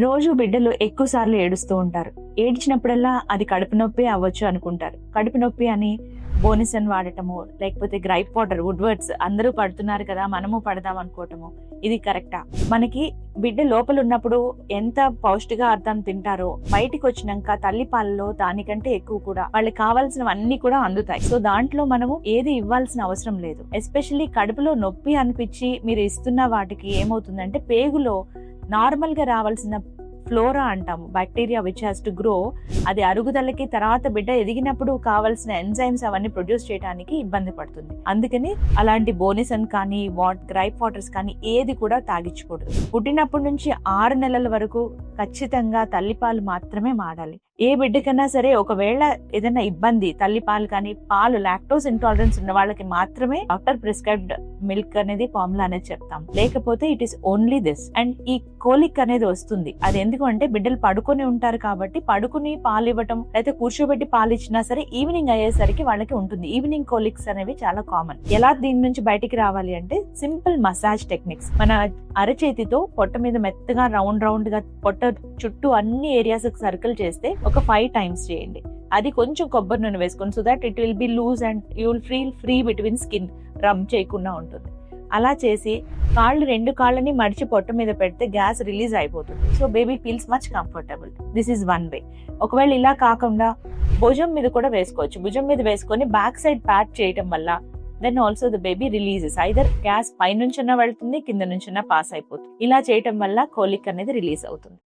రోజు బిడ్డలు ఎక్కువ సార్లు ఏడుస్తూ ఉంటారు. ఏడ్చినప్పుడల్లా అది కడుపు నొప్పి అవ్వచ్చు అనుకుంటారు. కడుపు నొప్పి అని బోనిసన్ వాడటము, లేకపోతే గ్రైప్ వాటర్, వుడ్వర్డ్స్ అందరూ పడుతున్నారు కదా, మనము పడదాం అనుకోవటము, ఇది కరెక్టా? మనకి బిడ్డ లోపల ఉన్నప్పుడు ఎంత పౌష్టికాహారం తింటారో బయటికి వచ్చినాక తల్లి పాలలో దానికంటే ఎక్కువ కూడా వాళ్ళకి కావాల్సినవన్నీ కూడా అందుతాయి. సో దాంట్లో మనము ఏది ఇవ్వాల్సిన అవసరం లేదు. ఎస్పెషల్లీ కడుపులో నొప్పి అనిపించి మీరు ఇస్తున్న వాటికి ఏమవుతుందంటే పేగులో నార్మల్ గా రావాల్సిన ఫ్లోరా అంటాము, bacteria which has to grow, అది అరుగుదలకి తర్వాత బిడ్డ ఎదిగినప్పుడు కావాల్సిన ఎంజైమ్స్ అవన్నీ ప్రొడ్యూస్ చేయడానికి ఇబ్బంది పడుతుంది. అందుకని అలాంటి బోనిసన్ కానీ గ్రైప్ వాటర్స్ కానీ ఏది కూడా తాగించకూడదు. పుట్టినప్పటి నుంచి 6 నెలల వరకు ఖచ్చితంగా తల్లిపాలు మాత్రమే మాడాలి. ఏ బిడ్డకన్నా సరే ఒకవేళ ఏదైనా ఇబ్బంది, తల్లిపాలు కానీ పాలు లాక్టోస్ ఇంటాలరెన్స్ ఉన్న వాళ్ళకి మాత్రమే డాక్టర్ ప్రిస్క్రైబ్డ్ మిల్క్ అనేది ఫార్ములా అనేది చెప్తాం. లేకపోతే it is only this. And ఈ కోలిక్ అనేది వస్తుంది, అది ఎందుకు అంటే బిడ్డలు పడుకొని ఉంటారు కాబట్టి పడుకుని పాలు ఇవ్వటం లేకపోతే కూర్చోబెట్టి పాలు ఇచ్చినా సరే ఈవినింగ్ అయ్యేసరికి వాళ్ళకి ఉంటుంది. ఈవినింగ్ కోలిక్స్ అనేవి చాలా కామన్. ఎలా దీని నుంచి బయటికి రావాలి అంటే సింపుల్ మసాజ్ టెక్నిక్స్. మన అరచేతితో పొట్ట మీద మెత్తగా రౌండ్ గా పొట్ట చుట్టూ అన్ని ఏరియాస్ సర్కిల్ చేస్తే ఒక 5 times చేయండి. అది కొంచెం కొబ్బరి నూనె వేసుకొని, so that it will be loose and you will feel free between skin, rub చేయకుండా ఉంటుంది. అలా చేసి 2 కాళ్ళని మడిచి పొట్ట మీద పెడితే గ్యాస్ రిలీజ్ అయిపోతుంది. So baby feels much comfortable. This is one way. ఒకవేళ ఇలా కాకుండా భుజం మీద కూడా వేసుకోవచ్చు. భుజం మీద వేసుకొని బ్యాక్ సైడ్ ప్యాట్ చేయటం వల్ల then also the baby releases. Either gas పై నుంచన్నా వెళ్తుంది, కింద నుంచన్నా పాస్ అయిపోతుంది. ఇలా చేయటం వల్ల కోలిక్ అనేది రిలీజ్ అవుతుంది.